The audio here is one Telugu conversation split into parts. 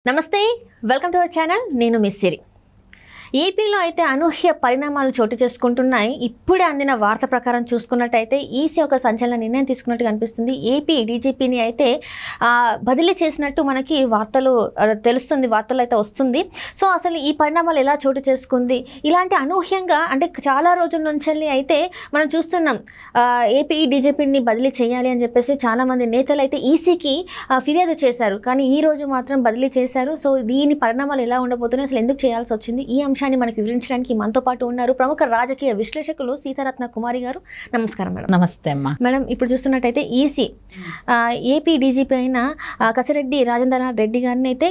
నమస్తే వెల్కమ్ టు అవర్ ఛానల్ నేను మిస్ సిరి ఏపీలో అయితే అనూహ్య పరిణామాలు చోటు చేసుకుంటున్నాయి. ఇప్పుడే అందిన వార్త ప్రకారం చూసుకున్నట్టయితే ఈసీ ఒక సంచలన నిర్ణయం తీసుకున్నట్టు కనిపిస్తుంది. ఏపీ డీజీపీని అయితే బదిలీ చేసినట్టు మనకి వార్తలు తెలుస్తుంది, వార్తలు అయితే వస్తుంది. సో అసలు ఈ పరిణామాలు ఎలా చోటు చేసుకుంది, ఇలాంటి అనూహ్యంగా అంటే చాలా రోజుల నుంచి అయితే మనం చూస్తున్నాం. ఏపీ డీజీపీని బదిలీ చేయాలి అని చెప్పేసి చాలామంది నేతలు అయితే ఈసీకి ఫిర్యాదు చేశారు. కానీ ఈ రోజు మాత్రం బదిలీ చేశారు. సో దీని పరిణామాలు ఎలా ఉండబోతున్నాయి, అసలు ఎందుకు చేయాల్సి వచ్చింది, ఈ అంశాన్ని మనకి వివరించడానికి మనతో పాటు ఉన్నారు ప్రముఖ రాజకీయ విశ్లేషకులు సీతారత్న కుమారి గారు. నమస్కారం మేడం. నమస్తే అమ్మా. మేడం, ఇప్పుడు చూస్తున్నట్టయితే ఈసీ ఏపీ డీజీపీ అయిన కసిరెడ్డి రాజేంద్రనాథ్ రెడ్డి గారిని అయితే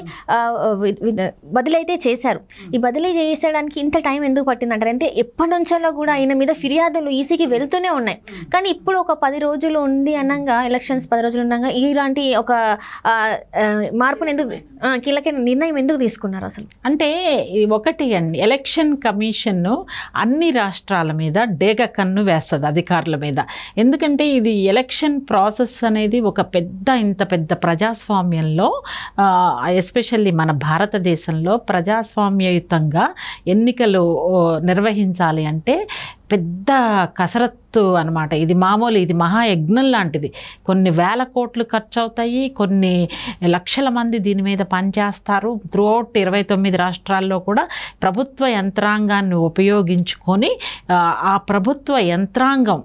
బదిలీ అయితే చేశారు. ఈ బదిలీ చేసేయడానికి ఇంత టైం ఎందుకు పట్టిందంటారు? అంటే ఎప్పటి నుంచో కూడా ఆయన మీద ఫిర్యాదులు ఈసీకి వెళ్తూనే ఉన్నాయి. కానీ ఇప్పుడు ఒక 10 రోజులు ఉంది అనగా, ఎలక్షన్స్ 10 రోజులు ఉండగా ఇలాంటి ఒక మార్పును ఎందుకు, కీలక నిర్ణయం ఎందుకు తీసుకున్నారు అసలు? అంటే ఒకటి అండి, ఎలక్షన్ కమిషన్ అన్ని రాష్ట్రాల మీద డేగ కన్ను వేస్తుంది అధికారుల మీద. ఎందుకంటే ఇది ఎలక్షన్ ప్రాసెస్ అనేది ఒక ఇంత పెద్ద ప్రజాస్వామ్యంలో, ఎస్పెషల్లీ మన భారతదేశంలో ప్రజాస్వామ్యయుతంగా ఎన్నికలు నిర్వహించాలి అంటే పెద్ద కసరత్తు అనమాట. ఇది మామూలు, ఇది మహాయజ్ఞం లాంటిది. కొన్ని వేల కోట్లు ఖర్చు అవుతాయి, కొన్ని లక్షల మంది దీని మీద పనిచేస్తారు. త్రూఅవుట్ 29 రాష్ట్రాల్లో కూడా ప్రభుత్వ యంత్రాంగాన్ని ఉపయోగించుకొని ఆ ప్రభుత్వ యంత్రాంగం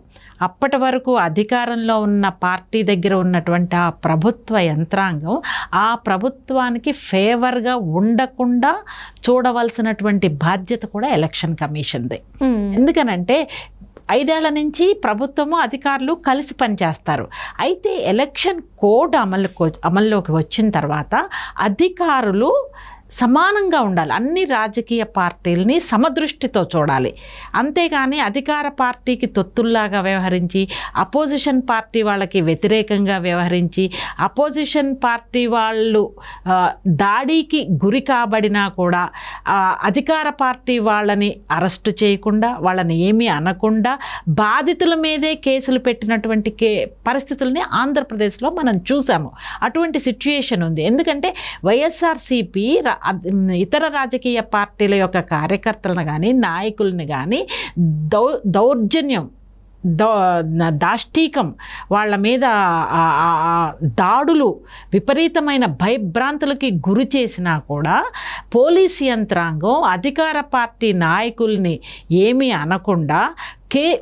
అప్పటి వరకు అధికారంలో ఉన్న పార్టీ దగ్గర ఉన్నటువంటి ఆ ప్రభుత్వ యంత్రాంగం ఆ ప్రభుత్వానికి ఫేవర్గా ఉండకుండా చూడవలసినటువంటి బాధ్యత కూడా ఎలక్షన్ కమిషన్దే. ఎందుకనంటే 5 ఏళ్ల నుంచి ప్రభుత్వము అధికారులు కలిసి పనిచేస్తారు. అయితే ఎలక్షన్ కోడ్ అమల్లోకి వచ్చిన తర్వాత అధికారులు సమానంగా ఉండాలి. అన్ని రాజకీయ పార్టీలని సమదృష్టితో చూడాలి. అంతేగాని అధికార పార్టీకి తొత్తుల్లాగా వ్యవహరించి, అపోజిషన్ పార్టీ వాళ్ళకి వ్యతిరేకంగా వ్యవహరించి, అపోజిషన్ పార్టీ వాళ్ళు దాడికి గురి కాబడినా కూడా అధికార పార్టీ వాళ్ళని అరెస్టు చేయకుండా, వాళ్ళని ఏమీ అనకుండా బాధితుల మీదే కేసులు పెట్టినటువంటి పరిస్థితుల్ని ఆంధ్రప్రదేశ్లో మనం చూసాము. అటువంటి సిచ్యుయేషన్ ఉంది. ఎందుకంటే వైఎస్ఆర్సీపీ ఇతర రాజకీయ పార్టీల యొక్క కార్యకర్తలను కానీ నాయకుల్ని కానీ దౌర్జన్యం, దాష్టీకం, వాళ్ళ మీద దాడులు, విపరీతమైన భయభ్రాంతులకి గురి చేసినా కూడా పోలీస్ యంత్రాంగం అధికార పార్టీ నాయకుల్ని ఏమీ అనకుండా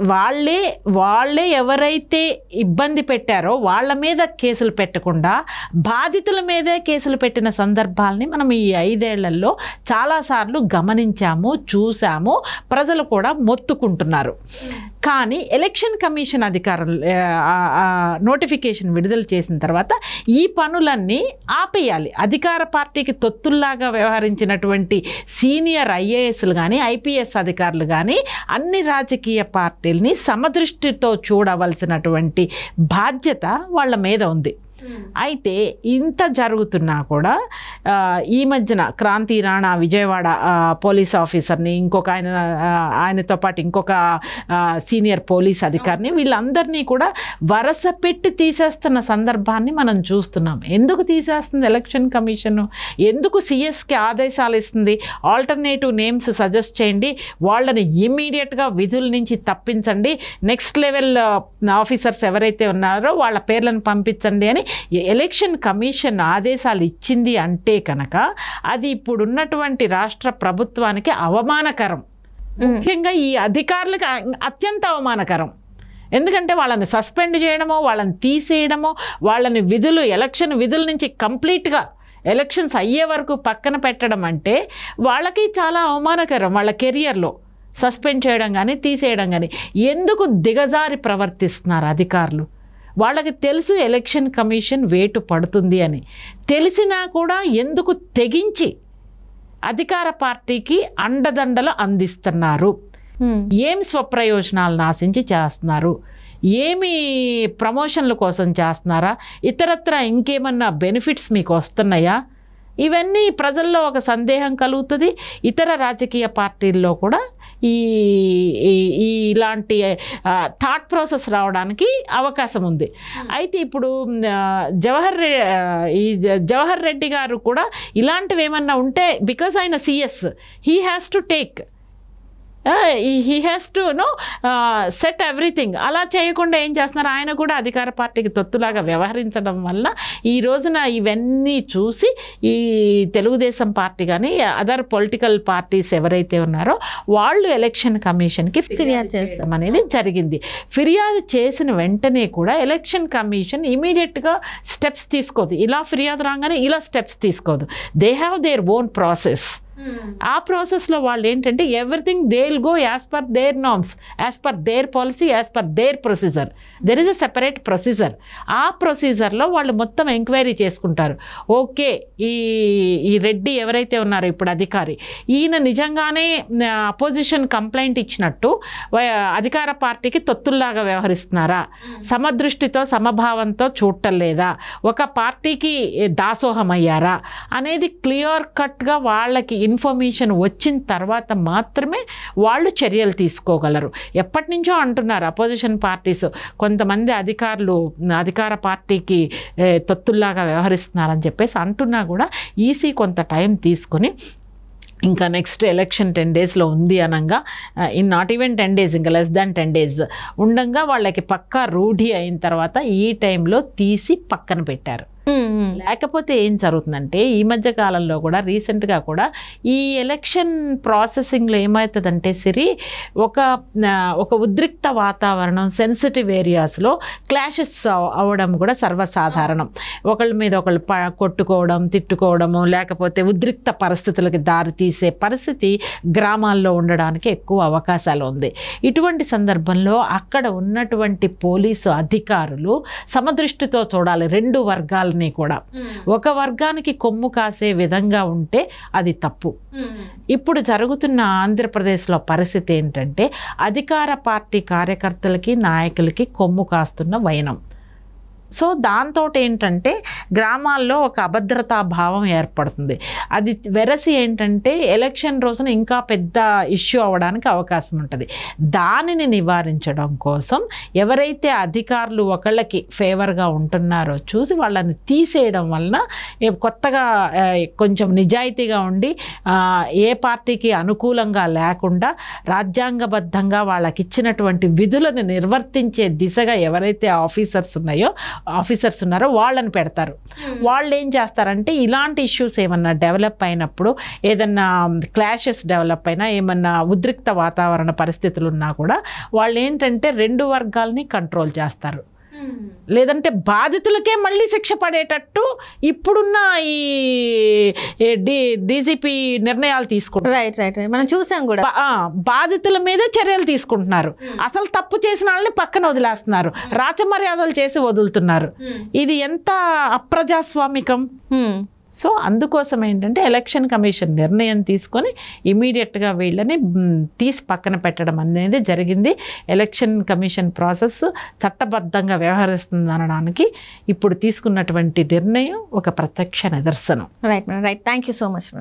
వాళ్ళే ఎవరైతే ఇబ్బంది పెట్టారో వాళ్ళ మీద కేసులు పెట్టకుండా బాధితుల మీదే కేసులు పెట్టిన సందర్భాలని మనం ఈ 5 ఏళ్లలో చాలాసార్లు గమనించాము, చూసాము. ప్రజలు కూడా మొత్తుకుంటున్నారు. కానీ ఎలక్షన్ కమిషన్ అధికారులు నోటిఫికేషన్ విడుదల చేసిన తర్వాత ఈ పనులన్నీ ఆపేయాలి. అధికార పార్టీకి తొత్తుల్లాగా వ్యవహరించినటువంటి సీనియర్ ఐఏఎస్లు కానీ ఐపీఎస్ అధికారులు కానీ అన్ని రాజకీయ పార్టీల్ని సమదృష్టితో చూడవలసినటువంటి బాధ్యత వాళ్ళ మీద ఉంది. అయితే ఇంత జరుగుతున్నా కూడా ఈ మధ్యన క్రాంతి రాణా విజయవాడ పోలీస్ ఆఫీసర్ని, ఇంకొక ఆయనతో పాటు ఇంకొక సీనియర్ పోలీస్ అధికారిని, వీళ్ళందరినీ కూడా వరస పెట్టి తీసేస్తున్న సందర్భాన్ని మనం చూస్తున్నాం. ఎందుకు తీసేస్తుంది ఎలక్షన్ కమిషన్? ఎందుకు సిఎస్కి ఆదేశాలు ఇస్తుంది? ఆల్టర్నేటివ్ నేమ్స్ సజెస్ట్ చేయండి, వాళ్ళని ఇమ్మీడియట్గా విధుల నుంచి తప్పించండి, నెక్స్ట్ లెవెల్ ఆఫీసర్స్ ఎవరైతే ఉన్నారో వాళ్ళ పేర్లను పంపించండి అని ఎలక్షన్ కమిషన్ ఆదేశాలు ఇచ్చింది అంటే కనుక అది ఇప్పుడున్నటువంటి రాష్ట్ర ప్రభుత్వానికి అవమానకరం. ముఖ్యంగా ఈ అధికారులకు అత్యంత అవమానకరం. ఎందుకంటే వాళ్ళని సస్పెండ్ చేయడమో, వాళ్ళని తీసేయడమో, వాళ్ళని ఎలక్షన్ విధుల నుంచి కంప్లీట్గా ఎలక్షన్స్ అయ్యే వరకు పక్కన పెట్టడం అంటే వాళ్ళకి చాలా అవమానకరం. వాళ్ళ కెరియర్లో సస్పెండ్ చేయడం కానీ తీసేయడం కానీ ఎందుకు దిగజారి ప్రవర్తిస్తున్నారు అధికారులు? వాళ్ళకి తెలుసు ఎలక్షన్ కమిషన్ వేటు పడుతుంది అని తెలిసినా కూడా ఎందుకు తెగించి అధికార పార్టీకి అండదండలు అందిస్తున్నారు? ఏం స్వప్రయోజనాలను ఆశించి చేస్తున్నారు? ఏమి ప్రమోషన్ల కోసం చేస్తున్నారా? ఇతరత్ర ఇంకేమన్నా బెనిఫిట్స్ మీకు వస్తున్నాయా? ఇవన్నీ ప్రజల్లో ఒక సందేహం కలుగుతుంది. ఇతర రాజకీయ పార్టీల్లో కూడా ఇలాంటి థాట్ ప్రాసెస్ రావడానికి అవకాశం ఉంది. అయితే ఇప్పుడు జవహర్ రెడ్డి గారు కూడా ఇలాంటివి ఏమన్నా ఉంటే, బికాజ్ ఆయన CS, he has to take, he has to set everything. అలా చేయకుండా ఏం చేస్తున్నారు, ఆయన కూడా అధికార పార్టీకి తొత్తులాగా వ్యవహరించడం వల్ల ఈ రోజున ఇవన్నీ చూసి ఈ తెలుగుదేశం పార్టీ కానీ అదర్ పొలిటికల్ పార్టీస్ ఎవరైతే ఉన్నారో వాళ్ళు ఎలక్షన్ కమిషన్కి ఫిర్యాదు చేస్తాం అనేది జరిగింది. ఫిర్యాదు చేసిన వెంటనే కూడా ఎలక్షన్ కమిషన్ ఇమీడియట్గా స్టెప్స్ తీసుకోదు. ఇలా ఫిర్యాదు రాగానే ఇలా స్టెప్స్ తీసుకోదు. They have their own process. ఆ ప్రాసెస్లో వాళ్ళు ఏంటంటే everything they will go as per their norms, as per their policy, as per their procedure. There is a separate procedure. ఆ ప్రొసీజర్లో వాళ్ళు మొత్తం ఎంక్వైరీ చేసుకుంటారు. ఓకే, ఈ రెడ్డి ఎవరైతే ఉన్నారో ఇప్పుడు అధికారి, ఈయన నిజంగానే అపోజిషన్ కంప్లైంట్ ఇచ్చినట్టు అధికార పార్టీకి తొత్తుల్లాగా వ్యవహరిస్తున్నారా, సమదృష్టితో సమభావంతో చూడటం లేదా, ఒక పార్టీకి దాసోహం అయ్యారా అనేది క్లియర్ కట్గా వాళ్ళకి ఇన్ఫర్మేషన్ వచ్చిన తర్వాత మాత్రమే వాళ్ళు చర్యలు తీసుకోగలరు. ఎప్పటి నుంచో అంటున్నారు అపోజిషన్ పార్టీస్, కొంతమంది అధికారులు అధికార పార్టీకి తొత్తుల్లాగా వ్యవహరిస్తున్నారని చెప్పేసి అంటున్నా కూడా ఈసీ కొంత టైం తీసుకొని ఇంకా నెక్స్ట్ ఎలక్షన్ 10 డేస్లో ఉంది అనగా, నాట్ ఈవెన్ 10 డేస్, ఇంకా లెస్ దాన్ 10 డేస్ ఉండగా వాళ్ళకి పక్కా రూఢి అయిన తర్వాత ఈ టైంలో తీసి పక్కన పెట్టారు. లేకపోతే ఏం జరుగుతుందంటే ఈ మధ్య కాలంలో కూడా రీసెంట్గా కూడా ఈ ఎలక్షన్ ప్రాసెసింగ్లో ఏమవుతుందంటే సిరి, ఒక ఉద్రిక్త వాతావరణం, సెన్సిటివ్ ఏరియాస్లో క్లాషెస్ అవ్వడం కూడా సర్వసాధారణం. ఒకళ్ళ మీద ఒకళ్ళు కొట్టుకోవడం, తిట్టుకోవడము, లేకపోతే ఉద్రిక్త పరిస్థితులకి దారి తీసే పరిస్థితి గ్రామాల్లో ఉండడానికి ఎక్కువ అవకాశాలు ఉంది. ఇటువంటి సందర్భంలో అక్కడ ఉన్నటువంటి పోలీసు అధికారులు సమదృష్టితో చూడాలి రెండు వర్గాలని కూడా. ఒక వర్గానికి కొమ్ము కాసే విధంగా ఉంటే అది తప్పు. ఇప్పుడు జరుగుతున్న ఆంధ్రప్రదేశ్లో పరిస్థితి ఏంటంటే అధికార పార్టీ కార్యకర్తలకి నాయకులకి కొమ్ము కాస్తున్న వైనం. సో దాంతో ఏంటంటే గ్రామాల్లో ఒక అభద్రతా భావం ఏర్పడుతుంది. అది వెరసి ఏంటంటే ఎలక్షన్ రోజున ఇంకా పెద్ద ఇష్యూ అవ్వడానికి అవకాశం ఉంటుంది. దానిని నివారించడం కోసం ఎవరైతే అధికారులు ఒకళ్ళకి ఫేవర్గా ఉంటున్నారో చూసి వాళ్ళని తీసేయడం వలన కొత్తగా కొంచెం నిజాయితీగా ఉండి ఏ పార్టీకి అనుకూలంగా లేకుండా రాజ్యాంగబద్ధంగా వాళ్ళకి ఇచ్చినటువంటి విధులను నిర్వర్తించే దిశగా ఎవరైతే ఆఫీసర్స్ ఉన్నారో వాళ్ళని పెడతారు. వాళ్ళు ఏం చేస్తారంటే ఇలాంటి ఇష్యూస్ ఏమన్నా డెవలప్ అయినప్పుడు, ఏదన్నా క్లాషెస్ డెవలప్ అయినా, ఏమన్నా ఉద్రిక్త వాతావరణ పరిస్థితులు ఉన్నా కూడా వాళ్ళు ఏంటంటే రెండు వర్గాలని కంట్రోల్ చేస్తారు. లేదంటే బాధితులకే మళ్ళీ శిక్ష పడేటట్టు ఇప్పుడున్న ఈ డీజీపీ నిర్ణయాలు తీసుకుంటారు. రైట్ మనం చూసాం కూడా. బాధితుల మీదే చర్యలు తీసుకుంటున్నారు. అసలు తప్పు చేసిన వాళ్ళని పక్కన వదిలేస్తున్నారు, రాచమర్యాదలు చేసి వదులుతున్నారు. ఇది ఎంత అప్రజాస్వామికం. సో అందుకోసం ఏంటంటే ఎలక్షన్ కమిషన్ నిర్ణయం తీసుకొని ఇమీడియట్గా వీళ్ళని తీసి పక్కన పెట్టడం అనేది జరిగింది. ఎలక్షన్ కమిషన్ ప్రాసెస్ చట్టబద్ధంగా వ్యవహరిస్తుంది అనడానికి ఇప్పుడు తీసుకున్నటువంటి నిర్ణయం ఒక ప్రత్యక్ష నిదర్శనం. Right thank you so much.